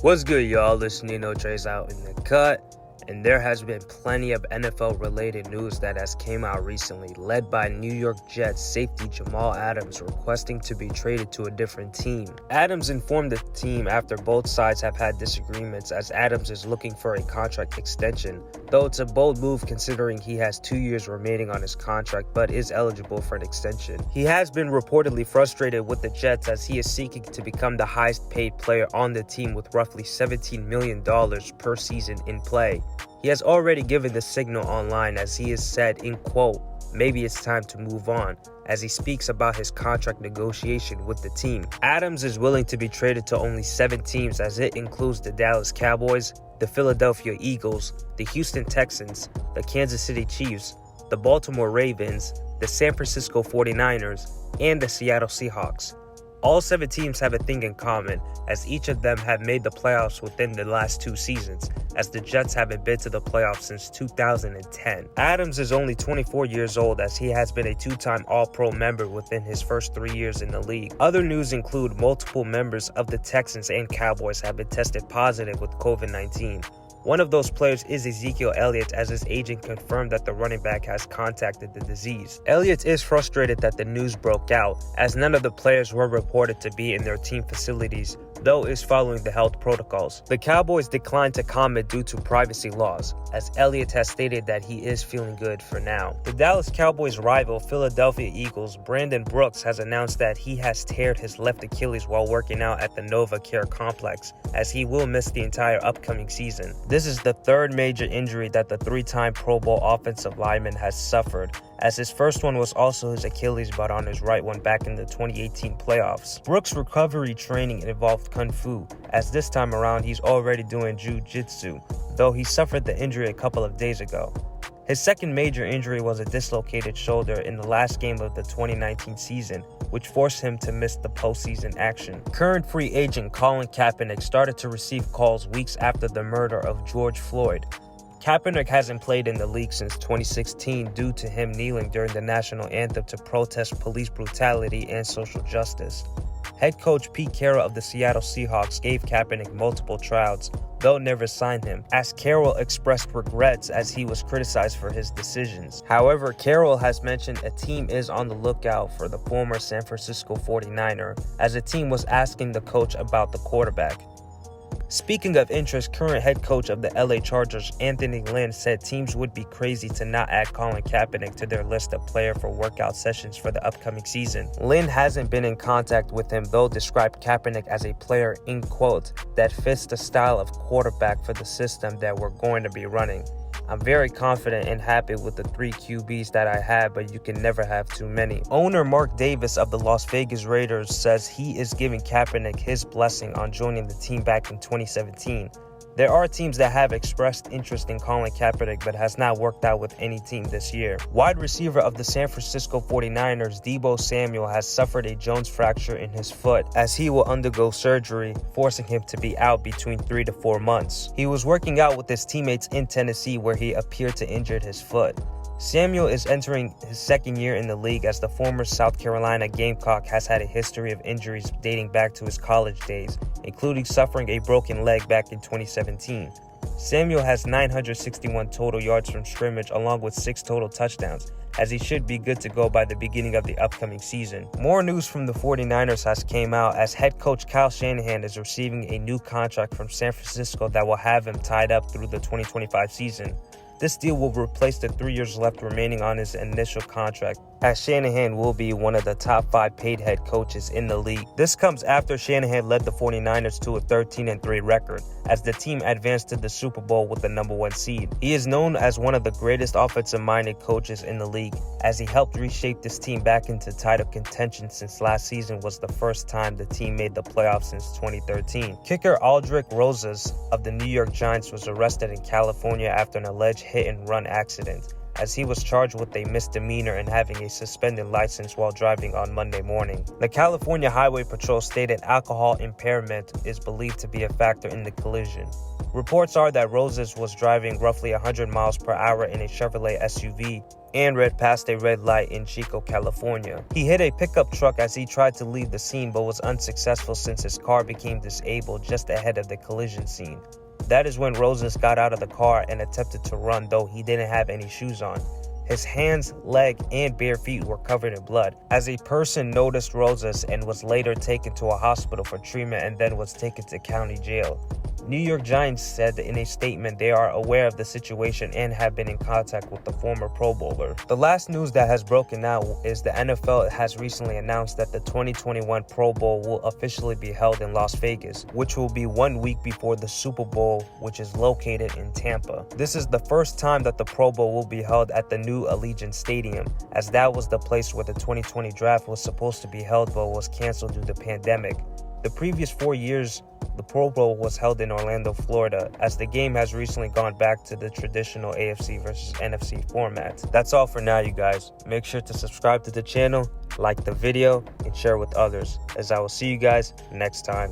What's good, y'all? This is Nino Trace out in the cut, and there has been plenty of NFL-related news that has came out recently, led by New York Jets safety Jamal Adams requesting to be traded to a different team. Adams informed the team after both sides have had disagreements, as Adams is looking for a contract extension, though it's a bold move considering he has 2 years remaining on his contract but is eligible for an extension. He has been reportedly frustrated with the Jets as he is seeking to become the highest paid player on the team with roughly $17 million per season in play. He has already given the signal online as he has said, in quote, "Maybe it's time to move on," as he speaks about his contract negotiation with the team. Adams is willing to be traded to only 7 teams, as it includes the Dallas Cowboys, the Philadelphia Eagles, the Houston Texans, the Kansas City Chiefs, the Baltimore Ravens, the San Francisco 49ers, and the Seattle Seahawks. All 7 teams have a thing in common, as each of them have made the playoffs within the last 2 seasons, as the Jets haven't been to the playoffs since 2010. Adams is only 24 years old, as he has been a 2-time All-Pro member within his first 3 years in the league. Other news include multiple members of the Texans and Cowboys have been tested positive with COVID-19. One of those players is Ezekiel Elliott, as his agent confirmed that the running back has contacted the disease. Elliott is frustrated that the news broke out, as none of the players were reported to be in their team facilities, though is following the health protocols. The Cowboys declined to comment due to privacy laws, as Elliott has stated that he is feeling good for now. The Dallas Cowboys rival Philadelphia Eagles, Brandon Brooks, has announced that he has teared his left Achilles while working out at the Nova Care complex, as he will miss the entire upcoming season. This is the 3rd major injury that the 3-time Pro Bowl offensive lineman has suffered, as his first one was also his Achilles but on his right one back in the 2018 playoffs. Brooks' recovery training involved Kung Fu, as this time around he's already doing Jiu-Jitsu, though he suffered the injury a couple of days ago. His second major injury was a dislocated shoulder in the last game of the 2019 season, which forced him to miss the postseason action. Current free agent Colin Kaepernick started to receive calls weeks after the murder of George Floyd. Kaepernick hasn't played in the league since 2016 due to him kneeling during the national anthem to protest police brutality and social justice. Head coach Pete Carroll of the Seattle Seahawks gave Kaepernick multiple tryouts, though never signed him, as Carroll expressed regrets as he was criticized for his decisions. However, Carroll has mentioned a team is on the lookout for the former San Francisco 49er, as a team was asking the coach about the quarterback. Speaking of interest, current head coach of the LA Chargers, Anthony Lynn, said teams would be crazy to not add Colin Kaepernick to their list of players for workout sessions for the upcoming season. Lynn hasn't been in contact with him, though described Kaepernick as a player, in quote, "that fits the style of quarterback for the system that we're going to be running. I'm very confident and happy with the 3 QBs that I have, but you can never have too many." Owner Mark Davis of the Las Vegas Raiders says he is giving Kaepernick his blessing on joining the team back in 2017. There are teams that have expressed interest in Colin Kaepernick but has not worked out with any team this year. Wide receiver of the San Francisco 49ers, Deebo Samuel, has suffered a Jones fracture in his foot, as he will undergo surgery, forcing him to be out between 3 to 4 months. He was working out with his teammates in Tennessee where he appeared to injure his foot. Samuel is entering his 2nd year in the league, as the former South Carolina Gamecock has had a history of injuries dating back to his college days, including suffering a broken leg back in 2017. Samuel has 961 total yards from scrimmage along with 6 total touchdowns, as he should be good to go by the beginning of the upcoming season. More news from the 49ers has came out, as head coach Kyle Shanahan is receiving a new contract from San Francisco that will have him tied up through the 2025 season. This deal will replace the 3 years left remaining on his initial contract, as Shanahan will be one of the top 5 paid head coaches in the league. This comes after Shanahan led the 49ers to a 13-3 record, as the team advanced to the Super Bowl with the number 1 seed. He is known as one of the greatest offensive-minded coaches in the league, as he helped reshape this team back into title contention since last season was the first time the team made the playoffs since 2013. Kicker Aldrick Rosas of the New York Giants was arrested in California after an alleged hit-and-run accident, as he was charged with a misdemeanor and having a suspended license while driving on Monday morning. The California Highway Patrol stated alcohol impairment is believed to be a factor in the collision. Reports are that Rosas was driving roughly 100 miles per hour in a Chevrolet SUV and read past a red light in Chico, California. He hit a pickup truck as he tried to leave the scene but was unsuccessful since his car became disabled just ahead of the collision scene. That is when Rosas got out of the car and attempted to run, though he didn't have any shoes on. His hands, leg, and bare feet were covered in blood. As a person noticed Rosas and was later taken to a hospital for treatment and then was taken to county jail. New York Giants said in a statement they are aware of the situation and have been in contact with the former Pro Bowler. The last news that has broken out is the NFL has recently announced that the 2021 Pro Bowl will officially be held in Las Vegas, which will be 1 week before the Super Bowl, which is located in Tampa. This is the first time that the Pro Bowl will be held at the new Allegiant Stadium, as that was the place where the 2020 draft was supposed to be held but was canceled due to the pandemic. The previous 4 years, the Pro Bowl was held in Orlando, Florida, as the game has recently gone back to the traditional AFC versus NFC format. That's all for now, you guys. Make sure to subscribe to the channel, like the video, and share with others, as I will see you guys next time.